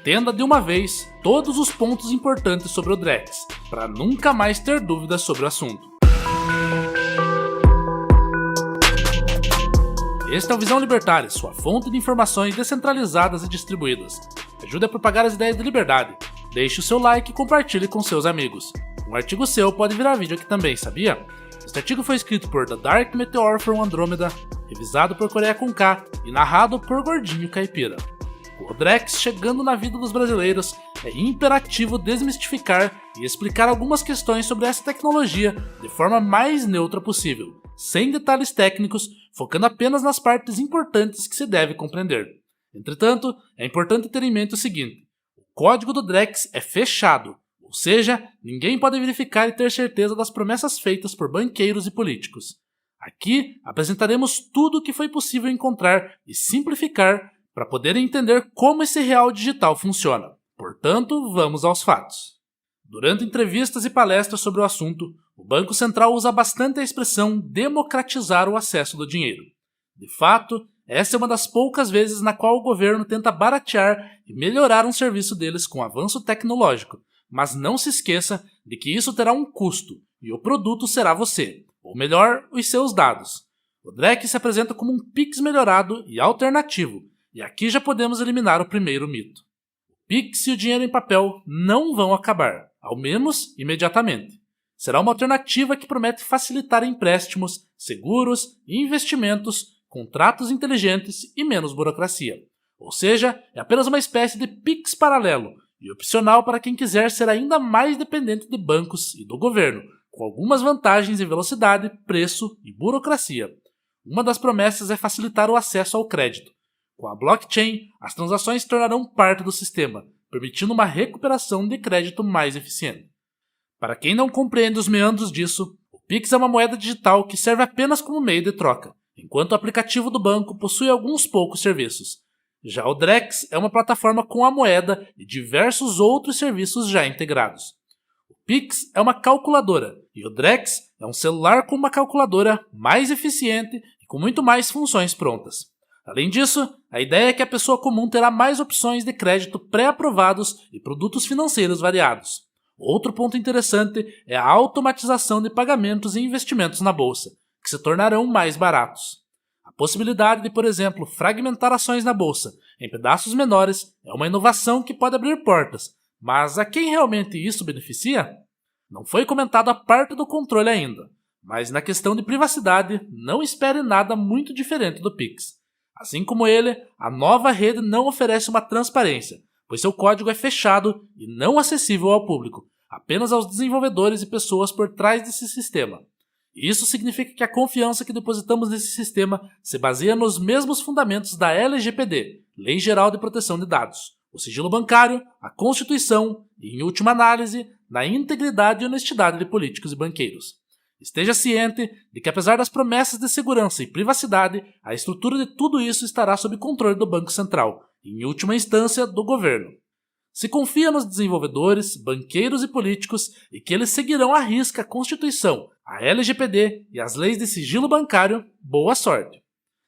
Entenda de uma vez todos os pontos importantes sobre o Drex, para nunca mais ter dúvidas sobre o assunto. Este é o Visão Libertária, sua fonte de informações descentralizadas e distribuídas. Ajude a propagar as ideias de liberdade. Deixe o seu like e compartilhe com seus amigos. Um artigo seu pode virar vídeo aqui também, sabia? Este artigo foi escrito por The Dark Meteor from Andromeda, revisado por Coreia com K e narrado por Gordinho Caipira. O Drex chegando na vida dos brasileiros, é imperativo desmistificar e explicar algumas questões sobre essa tecnologia de forma mais neutra possível, sem detalhes técnicos, focando apenas nas partes importantes que se deve compreender. Entretanto, é importante ter em mente o seguinte: o código do Drex é fechado, ou seja, ninguém pode verificar e ter certeza das promessas feitas por banqueiros e políticos. Aqui apresentaremos tudo o que foi possível encontrar e simplificar para poderem entender como esse real digital funciona. Portanto, vamos aos fatos. Durante entrevistas e palestras sobre o assunto, o Banco Central usa bastante a expressão democratizar o acesso do dinheiro. De fato, essa é uma das poucas vezes na qual o governo tenta baratear e melhorar um serviço deles com avanço tecnológico, mas não se esqueça de que isso terá um custo, e o produto será você, ou melhor, os seus dados. O Drex se apresenta como um Pix melhorado e alternativo, e aqui já podemos eliminar o primeiro mito. O Pix e o dinheiro em papel não vão acabar, ao menos imediatamente. Será uma alternativa que promete facilitar empréstimos, seguros, investimentos, contratos inteligentes e menos burocracia. Ou seja, é apenas uma espécie de Pix paralelo e opcional para quem quiser ser ainda mais dependente de bancos e do governo, com algumas vantagens em velocidade, preço e burocracia. Uma das promessas é facilitar o acesso ao crédito. Com a blockchain, as transações se tornarão parte do sistema, permitindo uma recuperação de crédito mais eficiente. Para quem não compreende os meandros disso, o Pix é uma moeda digital que serve apenas como meio de troca, enquanto o aplicativo do banco possui alguns poucos serviços. Já o Drex é uma plataforma com a moeda e diversos outros serviços já integrados. O Pix é uma calculadora e o Drex é um celular com uma calculadora mais eficiente e com muito mais funções prontas. Além disso, a ideia é que a pessoa comum terá mais opções de crédito pré-aprovados e produtos financeiros variados. Outro ponto interessante é a automatização de pagamentos e investimentos na bolsa, que se tornarão mais baratos. A possibilidade de, por exemplo, fragmentar ações na bolsa em pedaços menores é uma inovação que pode abrir portas, mas a quem realmente isso beneficia? Não foi comentado a parte do controle ainda, mas na questão de privacidade, não espere nada muito diferente do Pix. Assim como ele, a nova rede não oferece uma transparência, pois seu código é fechado e não acessível ao público, apenas aos desenvolvedores e pessoas por trás desse sistema. Isso significa que a confiança que depositamos nesse sistema se baseia nos mesmos fundamentos da LGPD, Lei Geral de Proteção de Dados, o sigilo bancário, a Constituição e, em última análise, na integridade e honestidade de políticos e banqueiros. Esteja ciente de que, apesar das promessas de segurança e privacidade, a estrutura de tudo isso estará sob controle do Banco Central, e, em última instância, do governo. Se confia nos desenvolvedores, banqueiros e políticos e que eles seguirão à risca a Constituição, a LGPD e as leis de sigilo bancário, boa sorte.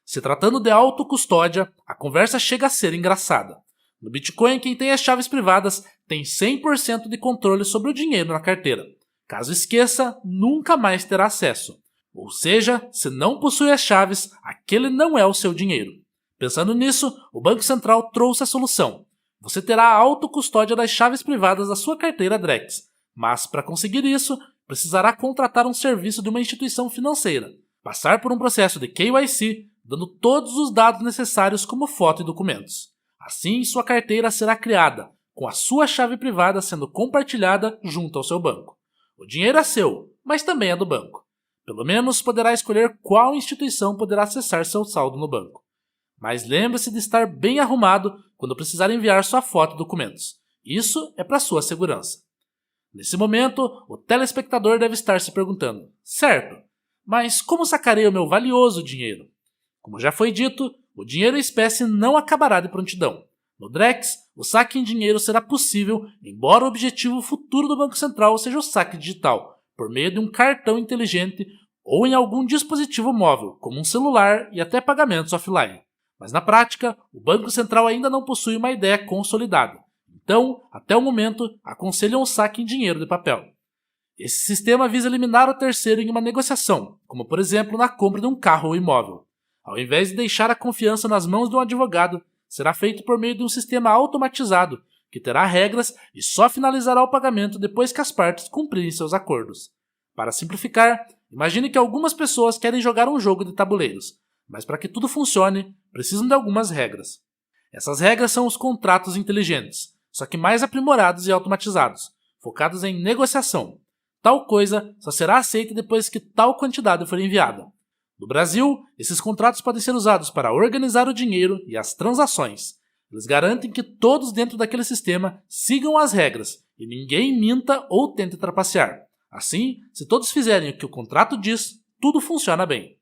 Se tratando de autocustódia, a conversa chega a ser engraçada. No Bitcoin, quem tem as chaves privadas tem 100% de controle sobre o dinheiro na carteira. Caso esqueça, nunca mais terá acesso. Ou seja, se não possui as chaves, aquele não é o seu dinheiro. Pensando nisso, o Banco Central trouxe a solução. Você terá a autocustódia das chaves privadas da sua carteira Drex, mas para conseguir isso, precisará contratar um serviço de uma instituição financeira, passar por um processo de KYC, dando todos os dados necessários como foto e documentos. Assim, sua carteira será criada, com a sua chave privada sendo compartilhada junto ao seu banco. O dinheiro é seu, mas também é do banco. Pelo menos poderá escolher qual instituição poderá acessar seu saldo no banco. Mas lembre-se de estar bem arrumado quando precisar enviar sua foto e documentos. Isso é para sua segurança. Nesse momento, o telespectador deve estar se perguntando: certo, mas como sacarei o meu valioso dinheiro? Como já foi dito, o dinheiro em espécie não acabará de prontidão. No Drex, o saque em dinheiro será possível, embora o objetivo futuro do Banco Central seja o saque digital, por meio de um cartão inteligente ou em algum dispositivo móvel, como um celular e até pagamentos offline. Mas na prática, o Banco Central ainda não possui uma ideia consolidada. Então, até o momento, aconselham o saque em dinheiro de papel. Esse sistema visa eliminar o terceiro em uma negociação, como por exemplo na compra de um carro ou imóvel. Ao invés de deixar a confiança nas mãos de um advogado, será feito por meio de um sistema automatizado, que terá regras e só finalizará o pagamento depois que as partes cumprirem seus acordos. Para simplificar, imagine que algumas pessoas querem jogar um jogo de tabuleiros, mas para que tudo funcione, precisam de algumas regras. Essas regras são os contratos inteligentes, só que mais aprimorados e automatizados, focados em negociação. Tal coisa só será aceita depois que tal quantidade for enviada. No Brasil, esses contratos podem ser usados para organizar o dinheiro e as transações. Eles garantem que todos dentro daquele sistema sigam as regras e ninguém minta ou tente trapacear. Assim, se todos fizerem o que o contrato diz, tudo funciona bem.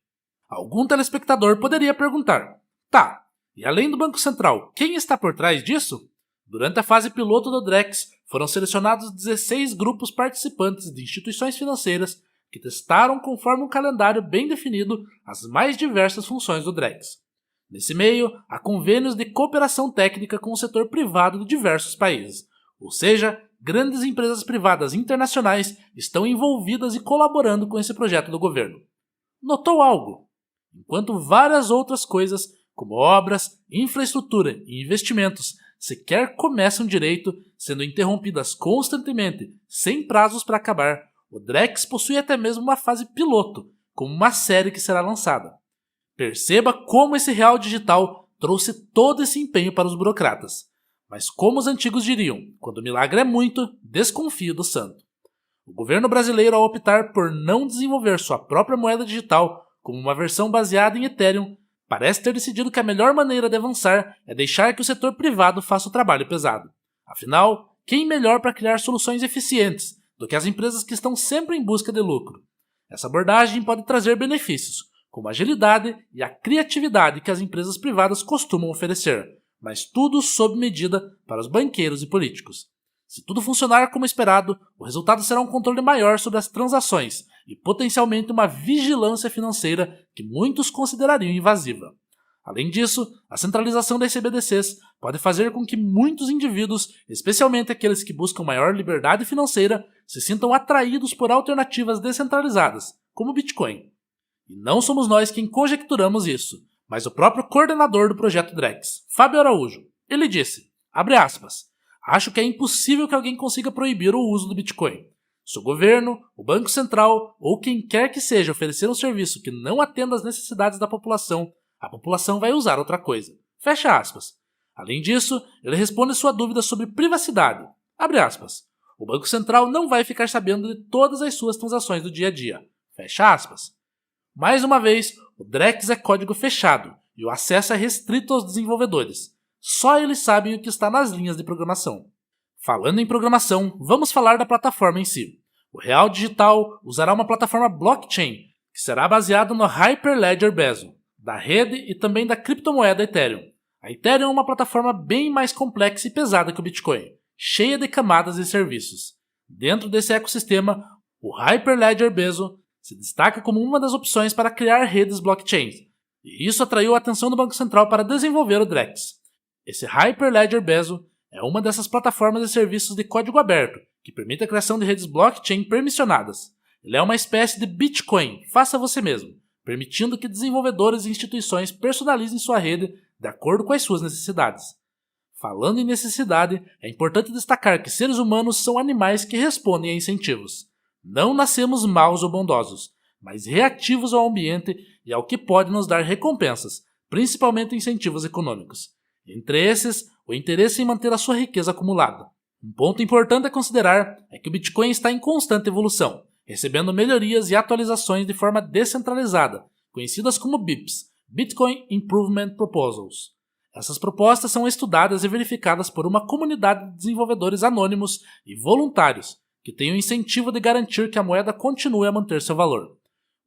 Algum telespectador poderia perguntar: tá, e além do Banco Central, quem está por trás disso? Durante a fase piloto do Drex, foram selecionados 16 grupos participantes de instituições financeiras que testaram conforme um calendário bem definido as mais diversas funções do Drex. Nesse meio, há convênios de cooperação técnica com o setor privado de diversos países, ou seja, grandes empresas privadas internacionais estão envolvidas e colaborando com esse projeto do governo. Notou algo? Enquanto várias outras coisas, como obras, infraestrutura e investimentos, sequer começam direito, sendo interrompidas constantemente, sem prazos para acabar, o Drex possui até mesmo uma fase piloto, como uma série que será lançada. Perceba como esse real digital trouxe todo esse empenho para os burocratas. Mas como os antigos diriam, quando o milagre é muito, desconfie do santo. O governo brasileiro, ao optar por não desenvolver sua própria moeda digital como uma versão baseada em Ethereum, parece ter decidido que a melhor maneira de avançar é deixar que o setor privado faça o trabalho pesado. Afinal, quem melhor para criar soluções eficientes do que as empresas que estão sempre em busca de lucro? Essa abordagem pode trazer benefícios, como a agilidade e a criatividade que as empresas privadas costumam oferecer, mas tudo sob medida para os banqueiros e políticos. Se tudo funcionar como esperado, o resultado será um controle maior sobre as transações e potencialmente uma vigilância financeira que muitos considerariam invasiva. Além disso, a centralização das CBDCs pode fazer com que muitos indivíduos, especialmente aqueles que buscam maior liberdade financeira, se sintam atraídos por alternativas descentralizadas, como o Bitcoin. E não somos nós quem conjecturamos isso, mas o próprio coordenador do projeto Drex, Fábio Araújo. Ele disse, abre aspas, acho que é impossível que alguém consiga proibir o uso do Bitcoin. Se o governo, o Banco Central ou quem quer que seja oferecer um serviço que não atenda às necessidades da população, a população vai usar outra coisa. Fecha aspas. Além disso, ele responde sua dúvida sobre privacidade. Abre aspas. O Banco Central não vai ficar sabendo de todas as suas transações do dia a dia. Fecha aspas. Mais uma vez, o Drex é código fechado e o acesso é restrito aos desenvolvedores. Só eles sabem o que está nas linhas de programação. Falando em programação, vamos falar da plataforma em si. O Real Digital usará uma plataforma blockchain, que será baseada no Hyperledger Bezo, da rede e também da criptomoeda Ethereum. A Ethereum é uma plataforma bem mais complexa e pesada que o Bitcoin, cheia de camadas e serviços. Dentro desse ecossistema, o Hyperledger Bezo se destaca como uma das opções para criar redes blockchain, e isso atraiu a atenção do Banco Central para desenvolver o Drex. Esse Hyperledger Bezo é uma dessas plataformas de serviços de código aberto, que permite a criação de redes blockchain permissionadas. Ele é uma espécie de Bitcoin, faça você mesmo, permitindo que desenvolvedores e instituições personalizem sua rede de acordo com as suas necessidades. Falando em necessidade, é importante destacar que seres humanos são animais que respondem a incentivos. Não nascemos maus ou bondosos, mas reativos ao ambiente e ao que pode nos dar recompensas, principalmente incentivos econômicos. Entre esses, o interesse em manter a sua riqueza acumulada. Um ponto importante a considerar é que o Bitcoin está em constante evolução, recebendo melhorias e atualizações de forma descentralizada, conhecidas como BIPs, Bitcoin Improvement Proposals. Essas propostas são estudadas e verificadas por uma comunidade de desenvolvedores anônimos e voluntários, que tem o incentivo de garantir que a moeda continue a manter seu valor.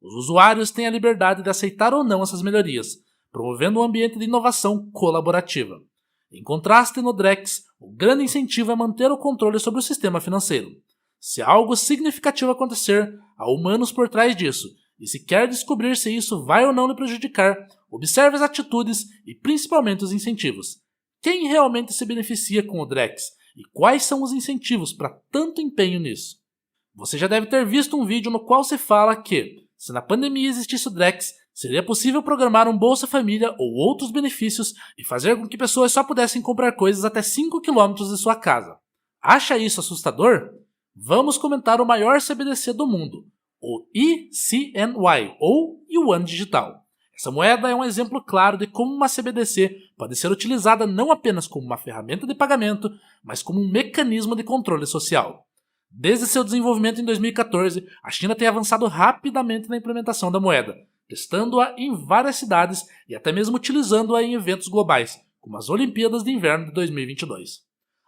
Os usuários têm a liberdade de aceitar ou não essas melhorias, promovendo um ambiente de inovação colaborativa. Em contraste, no Drex, o grande incentivo é manter o controle sobre o sistema financeiro. Se algo significativo acontecer, há humanos por trás disso, e se quer descobrir se isso vai ou não lhe prejudicar, observe as atitudes e principalmente os incentivos. Quem realmente se beneficia com o Drex e quais são os incentivos para tanto empenho nisso. Você já deve ter visto um vídeo no qual se fala que, se na pandemia existisse o Drex, seria possível programar um Bolsa Família ou outros benefícios e fazer com que pessoas só pudessem comprar coisas até 5 km de sua casa. Acha isso assustador? Vamos comentar o maior CBDC do mundo, o eCNY, ou Yuan Digital. Essa moeda é um exemplo claro de como uma CBDC pode ser utilizada não apenas como uma ferramenta de pagamento, mas como um mecanismo de controle social. Desde seu desenvolvimento em 2014, a China tem avançado rapidamente na implementação da moeda, testando-a em várias cidades e até mesmo utilizando-a em eventos globais, como as Olimpíadas de Inverno de 2022.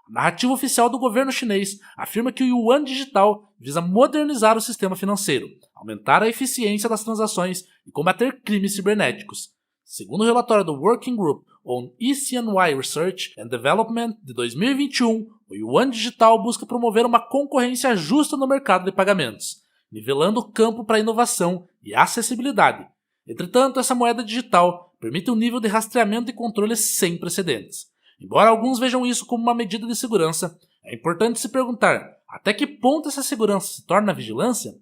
A narrativa oficial do governo chinês afirma que o Yuan Digital visa modernizar o sistema financeiro, aumentar a eficiência das transações e combater crimes cibernéticos. Segundo o relatório do Working Group on eCNY Research and Development de 2021, o Yuan Digital busca promover uma concorrência justa no mercado de pagamentos, nivelando o campo para inovação e acessibilidade. Entretanto, essa moeda digital permite um nível de rastreamento e controle sem precedentes. Embora alguns vejam isso como uma medida de segurança, é importante se perguntar até que ponto essa segurança se torna vigilância?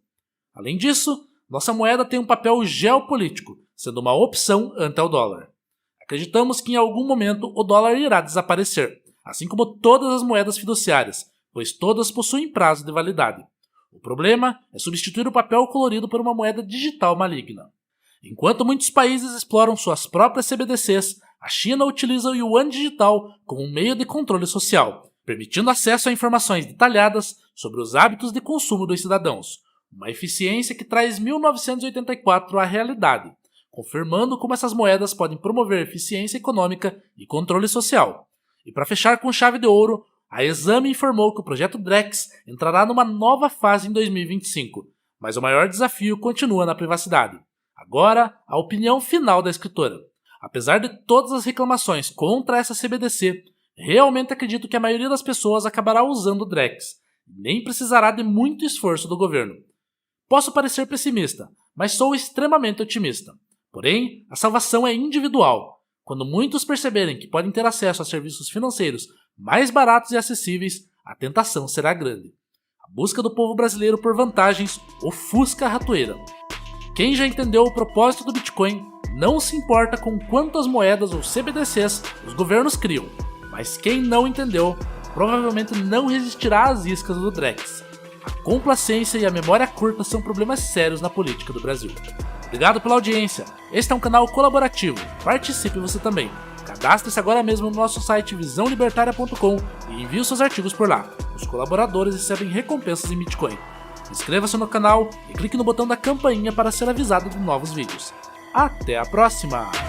Além disso, nossa moeda tem um papel geopolítico, sendo uma opção ante o dólar. Acreditamos que em algum momento o dólar irá desaparecer, assim como todas as moedas fiduciárias, pois todas possuem prazo de validade. O problema é substituir o papel colorido por uma moeda digital maligna. Enquanto muitos países exploram suas próprias CBDCs, a China utiliza o Yuan Digital como um meio de controle social, permitindo acesso a informações detalhadas sobre os hábitos de consumo dos cidadãos, uma eficiência que traz 1984 à realidade, confirmando como essas moedas podem promover eficiência econômica e controle social. E para fechar com chave de ouro, a Exame informou que o projeto Drex entrará numa nova fase em 2025, mas o maior desafio continua na privacidade. Agora, a opinião final da escritora. Apesar de todas as reclamações contra essa CBDC, realmente acredito que a maioria das pessoas acabará usando o Drex, e nem precisará de muito esforço do governo. Posso parecer pessimista, mas sou extremamente otimista. Porém, a salvação é individual. Quando muitos perceberem que podem ter acesso a serviços financeiros mais baratos e acessíveis, a tentação será grande. A busca do povo brasileiro por vantagens ofusca a ratoeira. Quem já entendeu o propósito do Bitcoin não se importa com quantas moedas ou CBDCs os governos criam, mas quem não entendeu provavelmente não resistirá às iscas do Drex. A complacência e a memória curta são problemas sérios na política do Brasil. Obrigado pela audiência. Este é um canal colaborativo. Participe você também. Cadastre-se agora mesmo no nosso site visãolibertaria.com e envie os seus artigos por lá. Os colaboradores recebem recompensas em Bitcoin. Inscreva-se no canal e clique no botão da campainha para ser avisado de novos vídeos. Até a próxima!